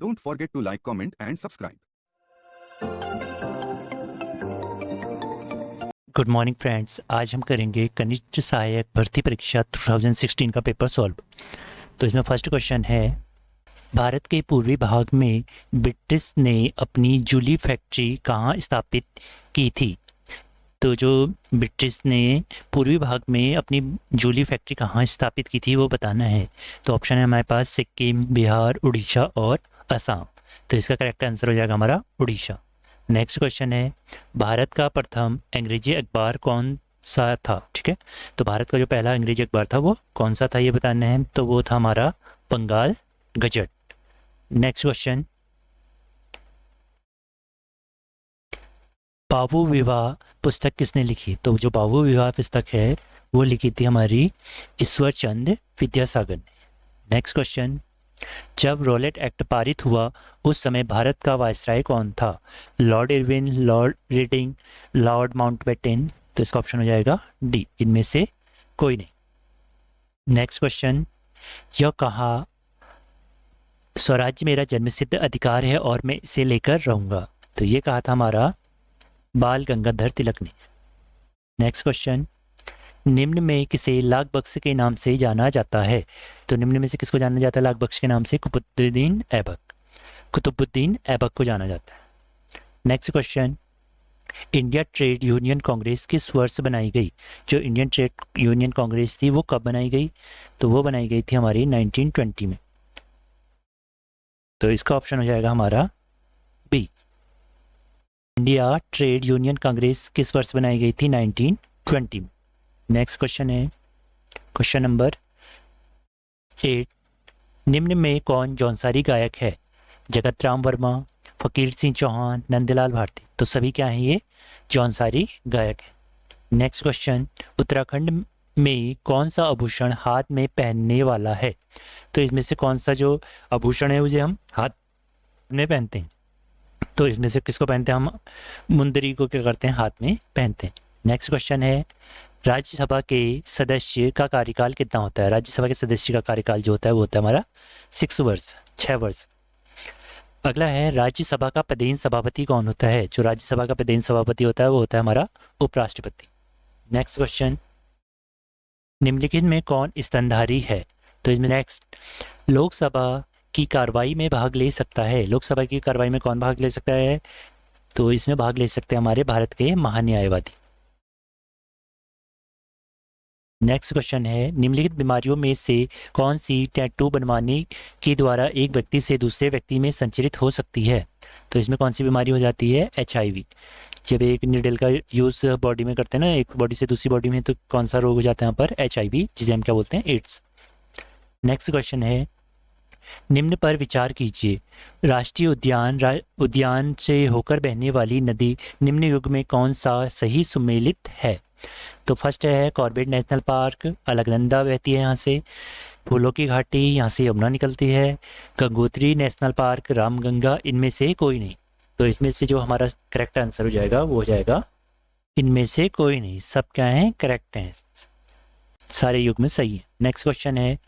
Don't forget to like, comment and subscribe. Good morning friends, आज हम करेंगे कनिष्ठ सहायक भर्ती परीक्षा 2016 का पेपर सॉल्व। तो इसमें फर्स्ट क्वेश्चन है, भारत के पूर्वी भाग में ब्रिटिश ने अपनी जूली फैक्ट्री कहाँ स्थापित की थी? तो जो ब्रिटिश ने पूर्वी भाग में अपनी जूली फैक्ट्री कहाँ स्थापित की थी वो बताना है। तो ऑप्शन है हमारे पास सिक्किम, बिहार, उड़ीसा और असम। तो इसका करेक्ट आंसर हो जाएगा हमारा उड़ीसा। नेक्स्ट क्वेश्चन है, भारत का प्रथम अंग्रेजी अखबार कौन सा था? ठीक है, तो भारत का जो पहला अंग्रेजी अखबार था वो कौन सा था ये बताना है। तो वो था हमारा बंगाल गजट। नेक्स्ट क्वेश्चन, बाबू विवाह पुस्तक किसने लिखी? तो जो बाबू विवाह पुस्तक है वो लिखी थी हमारी ईश्वर चंद्र विद्यासागर ने। नेक्स्ट क्वेश्चन, जब रॉलेट एक्ट पारित हुआ उस समय भारत का वायसराय कौन था? Lord Irwin, Lord reading, Lord Mountbatten. तो इसका ऑप्शन हो जाएगा डी, इनमें से कोई नहीं। नेक्स्ट क्वेश्चन, यह कहा स्वराज्य मेरा जन्मसिद्ध अधिकार है और मैं इसे लेकर रहूंगा? तो ये कहा था हमारा बाल गंगाधर तिलक ने। नेक्स्ट क्वेश्चन, निम्न में किसे लाख बख्श के नाम से जाना जाता है? तो निम्न में से किसको जाना जाता है लाख बख्श के नाम से? कुतुबुद्दीन ऐबक को जाना जाता है। Next question, India Trade Union Congress किस वर्ष बनाई गई? जो इंडियन ट्रेड यूनियन कांग्रेस थी वो कब बनाई गई? तो वो बनाई गई थी हमारी 1920 में। तो इसका ऑप्शन हो जाएगा हमारा B, India Trade Union Congress किस वर्ष बनाई गई थी? 1920 में। नेक्स्ट क्वेश्चन है क्वेश्चन नंबर 8, निम्न में कौन जौनसारी गायक है? जगत राम वर्मा, फकीर सिंह चौहान, नंदलाल भारती। तो सभी क्या हैं? ये जौनसारी गायक है। नेक्स्ट क्वेश्चन, उत्तराखंड में कौन सा आभूषण हाथ में पहनने वाला है? तो इसमें से कौन सा जो आभूषण है उसे हम हाथ में पहनते हैं? तो इसमें से किसको पहनते हैं हम? मुंदरी को क्या करते हैं? हाथ में पहनते हैं। नेक्स्ट क्वेश्चन है, राज्यसभा के सदस्य का कार्यकाल कितना होता है? राज्यसभा के सदस्य का कार्यकाल जो होता है वो होता है हमारा 6 वर्ष। अगला है, राज्यसभा का पदेन सभापति कौन होता है? जो राज्यसभा का पदेन सभापति होता है वो होता है हमारा उपराष्ट्रपति। नेक्स्ट क्वेश्चन, निम्नलिखित में कौन स्तनधारी है? तो इसमें नेक्स्ट, लोकसभा की कार्रवाई में भाग ले सकता है? लोकसभा की कार्रवाई में कौन भाग ले सकता है? तो इसमें भाग ले सकते हैं हमारे भारत के महान्यायवादी। नेक्स्ट क्वेश्चन है, निम्नलिखित बीमारियों में से कौन सी टैटू बनवाने के द्वारा एक व्यक्ति से दूसरे व्यक्ति में संचरित हो सकती है? तो इसमें कौन सी बीमारी हो जाती है? HIV। जब एक निडल का यूज़ बॉडी में करते हैं ना, एक बॉडी से दूसरी बॉडी में, तो कौन सा रोग हो जाता है यहाँ पर? HIV, जिसे हम क्या बोलते हैं? एड्स। नेक्स्ट क्वेश्चन है, निम्न पर विचार कीजिए, राष्ट्रीय उद्यान से होकर बहने वाली नदी निम्न युग में कौन सा सही सुमेलित है? तो फर्स्ट है कॉर्बेट नेशनल पार्क, अलकनंदा बहती है यहाँ से, फूलों की घाटी, यहाँ से यमुना निकलती है, गंगोत्री नेशनल पार्क, रामगंगा। इनमें से कोई नहीं। तो इसमें से जो हमारा करेक्ट आंसर हो जाएगा वो हो जाएगा इनमें से कोई नहीं। सब क्या है? करेक्ट हैं, सारे युग में सही है। नेक्स्ट क्वेश्चन है,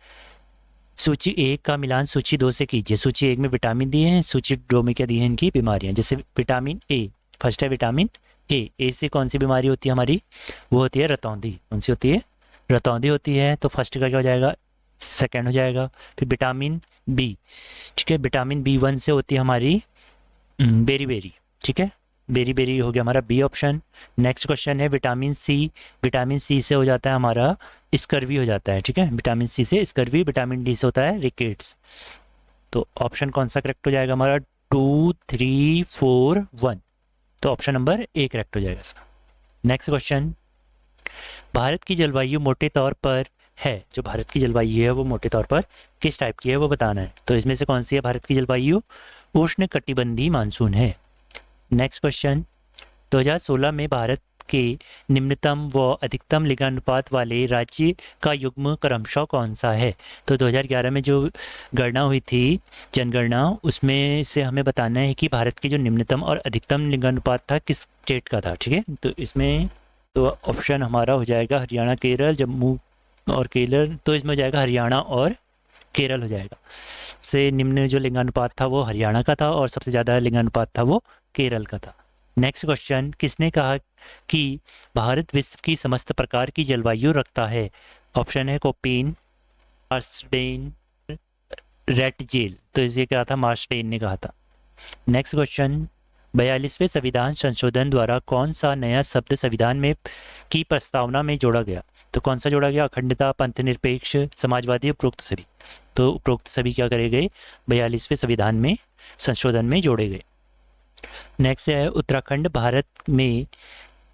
सूची 1 का मिलान सूची 2 से कीजिए। सूची 1 में विटामिन दिए हैं, सूची 2 में क्या दिए हैं? इनकी बीमारियां। जैसे विटामिन ए, फर्स्ट है विटामिन ए से कौन सी बीमारी होती है हमारी? वो होती है रतौंधी। कौन सी होती है? रतौंधी होती है। तो फर्स्ट का क्या हो जाएगा? सेकंड हो जाएगा। फिर विटामिन बी, ठीक है, विटामिन B1 से होती है हमारी बेरी। ठीक है, बेरी हो गया हमारा बी ऑप्शन। नेक्स्ट क्वेश्चन है विटामिन सी से हो जाता है हमारा स्कर्वी हो जाता है। ठीक है, विटामिन सी से स्कर्वी, विटामिन डी से होता है रिकेट्स। तो ऑप्शन कौन सा करेक्ट हो जाएगा हमारा? 2, 3, 4, 1। तो ऑप्शन नंबर ए करेक्ट हो जाएगा इसका। नेक्स्ट क्वेश्चन, भारत की जलवायु मोटे तौर पर है, जो भारत की जलवायु है वो मोटे तौर पर किस टाइप की है वो बताना है। तो इसमें से कौन सी है भारत की जलवायु? उष्ण कटिबंधीय मानसून है। नेक्स्ट क्वेश्चन, 2016 में भारत के निम्नतम व अधिकतम लिंगानुपात वाले राज्य का युग्म क्रमशः कौन सा है? तो 2011 में जो गणना हुई थी, जनगणना, उसमें से हमें बताना है कि भारत के जो निम्नतम और अधिकतम लिंगानुपात था किस स्टेट का था। ठीक है, तो इसमें तो ऑप्शन हमारा हो जाएगा हरियाणा, केरल, जम्मू और केरल। तो इसमें हो जाएगा हरियाणा और केरल हो जाएगा। से निम्न जो लिंगानुपात था वो हरियाणा का था और सबसे ज़्यादा लिंगानुपात था वो केरल का था। नेक्स्ट क्वेश्चन, किसने कहा कि भारत विश्व की समस्त प्रकार की जलवायु रखता है? ऑप्शन है कोपेन, मार्सडेन, रेटजेल। तो इसे कहा था मार्सडेन ने कहा था। नेक्स्ट क्वेश्चन, 42वें संविधान संशोधन द्वारा कौन सा नया शब्द संविधान में की प्रस्तावना में जोड़ा गया? तो कौन सा जोड़ा गया? अखंडता, पंथनिरपेक्ष, समाजवादी, उपरोक्त सभी। तो उपरोक्त सभी क्या करे गए? 42वें संविधान में संशोधन में जोड़े गए। नेक्स्ट है उत्तराखंड भारत में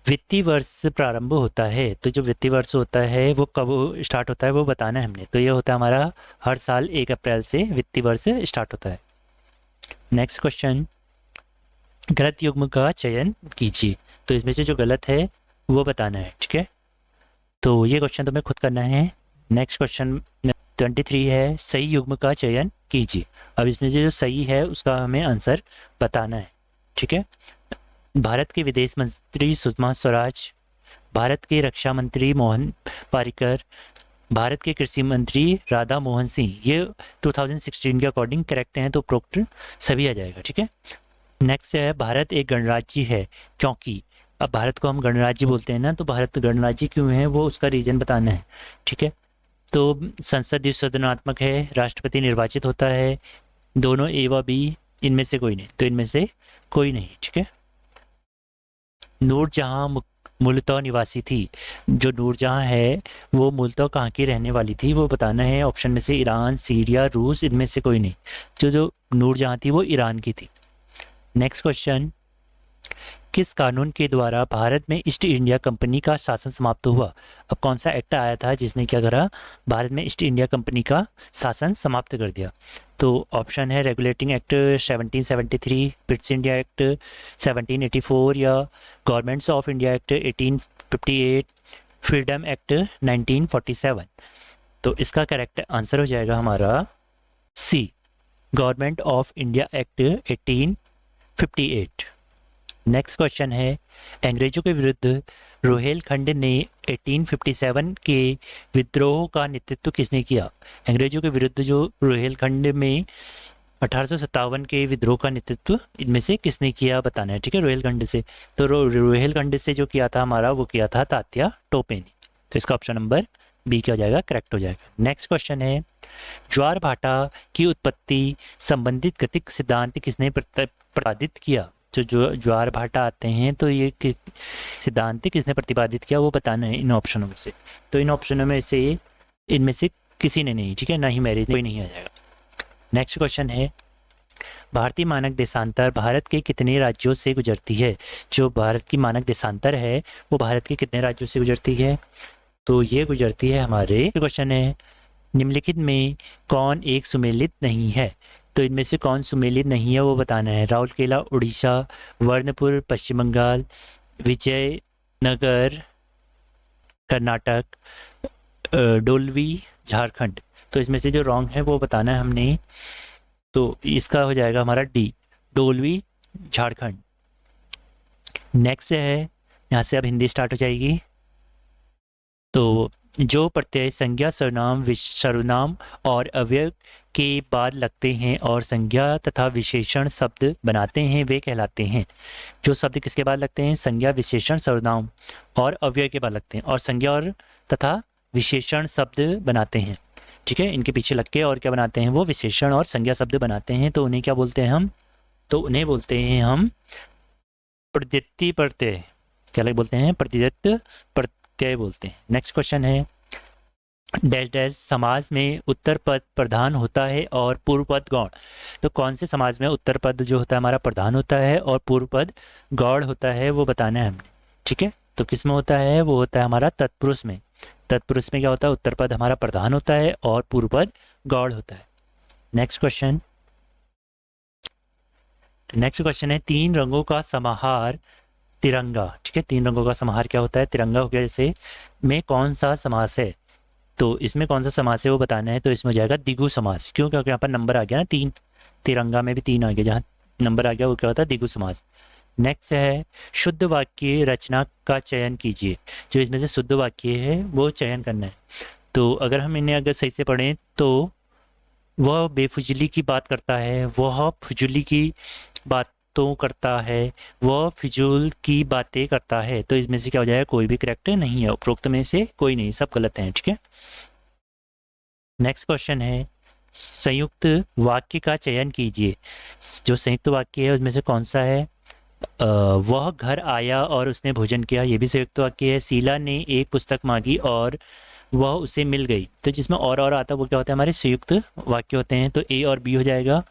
वित्तीय वर्ष प्रारंभ होता है। तो जो वित्तीय वर्ष होता है वो कब स्टार्ट होता है वो बताना है हमने। तो ये होता है हमारा हर साल 1 अप्रैल से वित्तीय वर्ष स्टार्ट होता है। नेक्स्ट क्वेश्चन, गलत युग्म का चयन कीजिए। तो इसमें से जो गलत है वो बताना है, ठीक है। तो ये क्वेश्चन तुम्हें खुद करना है। नेक्स्ट क्वेश्चन 23 है, सही युग्म का चयन कीजिए। अब इसमें जो सही है उसका हमें आंसर बताना है, ठीक है। भारत के विदेश मंत्री सुषमा स्वराज, भारत के रक्षा मंत्री मोहन पारिकर, भारत के कृषि मंत्री राधा मोहन सिंह, ये 2016 के अकॉर्डिंग करेक्ट हैं, तो उपरोक्त सभी आ जाएगा, ठीक है। नेक्स्ट है, भारत एक गणराज्य है क्योंकि। अब भारत को हम गणराज्य बोलते हैं ना, तो भारत गणराज्य क्यों है वो उसका रीजन बताना है, ठीक है। तो संसद द्विसदनात्मक है, राष्ट्रपति निर्वाचित होता है, दोनों ए व बी, इनमें से कोई नहीं। तो इनमें से कोई नहीं, ठीक है। नूरजहां मूलतः निवासी थी। जो नूरजहां है वो मूलतः कहाँ की रहने वाली थी वो बताना है। ऑप्शन में से ईरान, सीरिया, रूस, इनमें से कोई नहीं। जो नूरजहां थी वो ईरान की थी। नेक्स्ट क्वेश्चन, किस कानून के द्वारा भारत में ईस्ट इंडिया कंपनी का शासन समाप्त हुआ? अब कौन सा एक्ट आया था जिसने क्या करा? भारत में ईस्ट इंडिया कंपनी का शासन समाप्त कर दिया। तो ऑप्शन है regulating act 1773, British India act 1784 या governments of India act 1858, freedom act 1947। तो इसका करेक्ट आंसर हो जाएगा हमारा C, government of India act 1858। Next question है, अंग्रेजों के विरुद्ध रोहेलखंड ने 1857 के विद्रोह का नेतृत्व किसने किया? अंग्रेजों के विरुद्ध जो रोहेलखंड में 1857 के विद्रोह का नेतृत्व इनमें से किसने किया बताना है, ठीक है। रोहेलखंड से, तो रोहेलखंड से जो किया था हमारा वो किया था तात्या टोपे ने। तो इसका ऑप्शन नंबर बी क्या हो जाएगा? करेक्ट हो जाएगा। नेक्स्ट क्वेश्चन है, ज्वार भाटा की उत्पत्ति संबंधित गतिक सिद्धांत किसने प्रतिपादित किया? जो ज्वार भाटा आते हैं तो ये सिद्धांत किसने प्रतिपादित किया वो बताना है इन ऑप्शनों में से। तो इन ऑप्शनों में से इनमें से किसी ने नहीं, ठीक है, ना ही मैरिज कोई नहीं आ जाएगा। नेक्स्ट क्वेश्चन है, भारतीय मानक देशांतर भारत के कितने राज्यों से गुजरती है? जो भारत की मानक देशांतर है वो भारत के कितने राज्यों से गुजरती है? तो ये गुजरती है हमारे। क्वेश्चन है, निम्नलिखित में कौन एक सुमेलित नहीं है? तो इनमें से कौन सुमेलित नहीं है वो बताना है। राउरकेला उड़ीसा, वर्णपुर पश्चिम बंगाल, विजयनगर कर्नाटक, डोलवी झारखंड। तो इसमें से जो रॉन्ग है वो बताना है हमने। तो इसका हो जाएगा हमारा डी, डोलवी झारखंड। नेक्स्ट है, यहाँ से अब हिंदी स्टार्ट हो जाएगी। तो जो प्रत्यय संज्ञा, सर्वनाम और अव्यय के बाद लगते हैं और संज्ञा तथा विशेषण शब्द बनाते हैं वे कहलाते हैं। जो शब्द किसके बाद लगते हैं? संज्ञा, विशेषण, सर्वनाम और अव्यय के बाद लगते हैं और संज्ञा और तथा विशेषण शब्द बनाते हैं, ठीक है। इनके पीछे लग के और क्या बनाते हैं? वो विशेषण और संज्ञा शब्द बनाते हैं। तो उन्हें क्या बोलते हैं हम? तो उन्हें बोलते हैं हम प्रत्यय प्रत्यय। क्या बोलते हैं? प्रत्यय प्रत्यय बोलते हैं। नेक्स्ट क्वेश्चन है, डैश डैश समाज में उत्तर पद प्रधान होता है और पूर्व पद गौण। तो कौन से समाज में उत्तर पद जो होता है हमारा प्रधान होता है और पूर्व पद गौण होता है वो बताना है हमने, ठीक है। तो किस में होता है? वो होता है हमारा तत्पुरुष में। तत्पुरुष में क्या होता है? उत्तर पद हमारा प्रधान होता है और पूर्व पद गौण होता है। नेक्स्ट क्वेश्चन है, 3 रंगों का समाहार तिरंगा, ठीक है। 3 रंगों का समाहार क्या होता है? तिरंगा हो गया। जैसे में कौन सा समास है? तो इसमें कौन सा समास है वो बताना है। तो इसमें हो जाएगा द्विगु समास। क्यों? क्योंकि यहाँ पर नंबर आ गया ना 3, तिरंगा में भी 3 आ गया, जहाँ नंबर आ गया वो क्या होता है? द्विगु समास। नेक्स्ट है, शुद्ध वाक्य रचना का चयन कीजिए। जो इसमें से शुद्ध वाक्य है वो चयन करना है। तो अगर हम इन्हें अगर सही से पढ़ें तो वह बेफिजूली की बात करता है, वह फिजूली की बातों करता है, वह फिजूल की बातें करता है। तो इसमें से क्या हो जाएगा, कोई भी करेक्ट नहीं है, उपरोक्त में से कोई नहीं, सब गलत हैं। ठीक है, नेक्स्ट क्वेश्चन है संयुक्त वाक्य का चयन कीजिए। जो संयुक्त वाक्य है उसमें से कौन सा है? वह घर आया और उसने भोजन किया, ये भी संयुक्त वाक्य है। शीला ने एक पुस्तक मांगी और वह उसे मिल गई। तो जिसमें और आता है वो क्या होता है, हमारे संयुक्त वाक्य होते हैं। तो ए और बी हो जाएगा।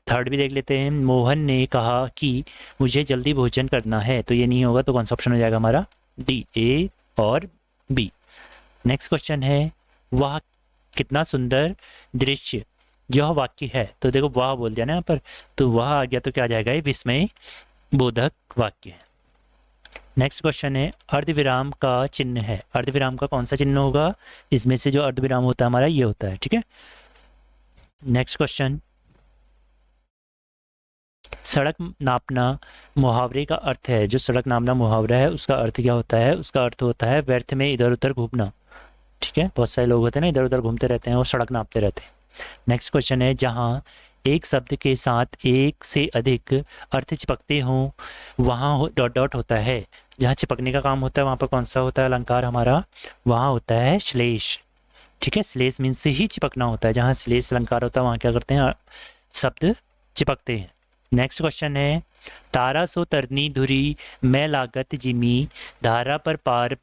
थर्ड भी देख लेते हैं, मोहन ने कहा कि मुझे जल्दी भोजन करना है। तो ये नहीं होगा, तो कौन सा ऑप्शन हो जाएगा हमारा? डी, ए और बी। नेक्स्ट क्वेश्चन है वह कितना सुंदर दृश्य यह वाक्य है। तो देखो वह बोल दिया ना यहाँ पर, तो वह आ गया, तो क्या आ जाएगा, ये विस्मय बोधक वाक्य है। नेक्स्ट क्वेश्चन है अर्धविराम का चिन्ह है। अर्धविराम का कौन सा चिन्ह होगा? इसमें से जो अर्धविराम होता है हमारा ये होता है। ठीक है, नेक्स्ट क्वेश्चन, सड़क नापना मुहावरे का अर्थ है। जो सड़क नापना मुहावरा है उसका अर्थ क्या होता है? उसका अर्थ होता है व्यर्थ में इधर उधर घूमना। ठीक है, बहुत सारे लोग होते हैं ना, इधर उधर घूमते रहते हैं और सड़क नापते रहते हैं। नेक्स्ट क्वेश्चन है जहाँ एक शब्द के साथ एक से अधिक अर्थ चिपकते हों वहाँ डॉट डॉट होता है। जहाँ चिपकने का काम होता है वहाँ पर कौन सा होता है अलंकार हमारा? वहाँ होता है श्लेष। ठीक है, श्लेष मीन्स से ही चिपकना होता है। जहाँ श्लेष अलंकार होता है वहाँ क्या करते हैं, शब्द चिपकते हैं। नेक्स्ट क्वेश्चन है तारा सो तरनी धुरी मैं लागत जिमी धारा पर पार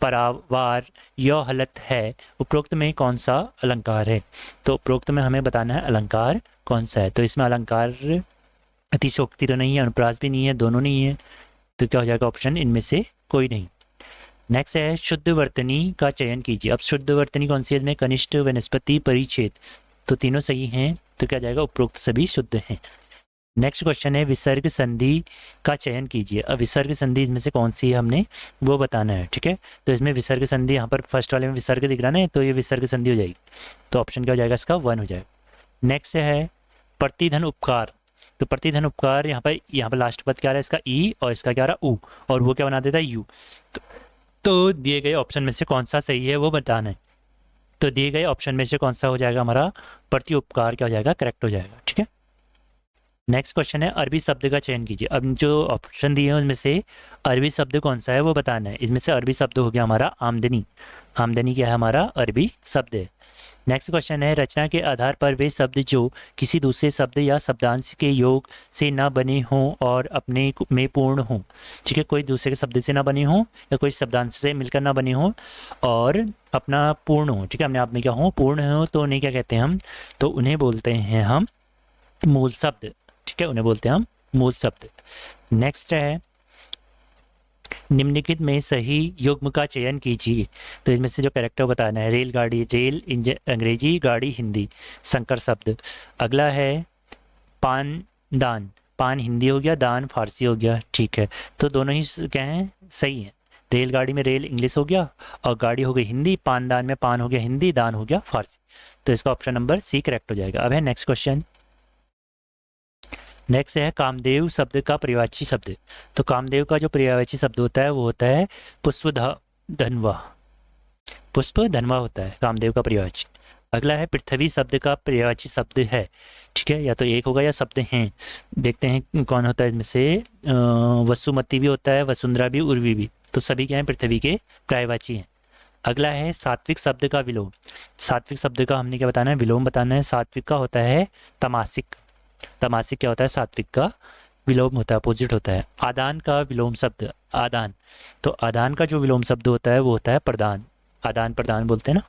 परावार यो हलत है। उपरोक्त में कौन सा अलंकार है? तो उपरोक्त में हमें बताना है अलंकार कौन सा है। तो इसमें अलंकार अतिशोक्ति तो नहीं है, अनुप्रास भी नहीं है, दोनों नहीं है। तो क्या हो जाएगा ऑप्शन, इनमें से कोई नहीं। नेक्स्ट है शुद्ध वर्तनी का चयन कीजिए। अब शुद्ध वर्तनी कौन सी है? इसमें कनिष्ठ, वनस्पति, परिच्छेद, तो तीनों सही हैं। तो क्या जाएगा, उपरोक्त सभी शुद्ध हैं। नेक्स्ट क्वेश्चन है विसर्ग संधि का चयन कीजिए। अब विसर्ग संधि इसमें से कौन सी है हमने वो बताना है। ठीक है, तो इसमें विसर्ग संधि यहाँ पर फर्स्ट वाले में विसर्ग दिख रहा है, तो ये विसर्ग संधि हो जाएगी। तो ऑप्शन क्या हो जाएगा इसका? 1 हो जाएगा। नेक्स्ट है प्रतिधन उपकार। तो प्रतिधन उपकार यहाँ पर लास्ट पद क्या आ रहा है इसका? ई, और इसका क्या आ रहा है? ऊ, और वो क्या बना देता है? यू। तो दिए गए ऑप्शन में से कौन सा सही है वो बताना है। तो दिए गए ऑप्शन में से कौन सा हो जाएगा हमारा? प्रति उपकार क्या हो जाएगा? करेक्ट हो जाएगा। ठीक है, नेक्स्ट क्वेश्चन है अरबी शब्द का चयन कीजिए। अब जो ऑप्शन दिए हैं उसमें से अरबी शब्द कौन सा है वो बताना है। इसमें से अरबी शब्द हो गया हमारा आमदनी। आमदनी क्या है हमारा? अरबी शब्द है। नेक्स्ट क्वेश्चन है रचना के आधार पर वे शब्द जो किसी दूसरे शब्द या शब्दांश के योग से ना बने हों और अपने में पूर्ण हों। ठीक है, कोई दूसरे के शब्द से ना बने हों या कोई शब्दांश से मिलकर ना बने हों और अपना पूर्ण हो। ठीक है, अपने आप में क्या हो? पूर्ण हो। तो उन्हें क्या कहते हैं हम? तो उन्हें बोलते हैं हम मूल शब्द। ठीक है, उन्हें बोलते हैं हम मूल शब्द। नेक्स्ट है निम्नलिखित में सही युग्म का चयन कीजिए। तो इसमें से जो कैरेक्टर बताना है, रेलगाड़ी, रेल अंग्रेजी, गाड़ी हिंदी, संकर शब्द। अगला है पान दान, पान हिंदी हो गया, दान फारसी हो गया। ठीक है, तो दोनों ही क्या हैं? सही हैं। रेलगाड़ी में रेल इंग्लिश हो गया और गाड़ी हो गई हिंदी, पानदान में पान हो गया हिंदी, दान हो गया फारसी। तो इसका ऑप्शन नंबर सी करेक्ट हो जाएगा। अब है नेक्स्ट क्वेश्चन। नेक्स्ट है कामदेव शब्द का पर्यायवाची शब्द। तो कामदेव का जो पर्यायवाची शब्द होता है वो होता है पुष्पधनवा। पुष्प धनवा होता है कामदेव का पर्यायवाची। अगला है पृथ्वी शब्द का पर्यायवाची शब्द है। ठीक है, या तो एक होगा या शब्द हैं। देखते हैं कौन होता है इसमें से। वसुमती भी होता है, वसुंधरा भी, उर्वी भी, तो सभी क्या हैं? पृथ्वी के पर्यायवाची हैं। अगला है सात्विक शब्द का विलोम। सात्विक शब्द का हमने क्या बताना है? विलोम बताना है। सात्विक का होता है तमासिक। तमासिक क्या होता है? सात्विक का विलोम होता है, अपोजिट होता है। आदान का विलोम शब्द आदान। तो आदान का जो विलोम शब्द होता है वो होता है प्रदान। आदान प्रदान बोलते हैं ना।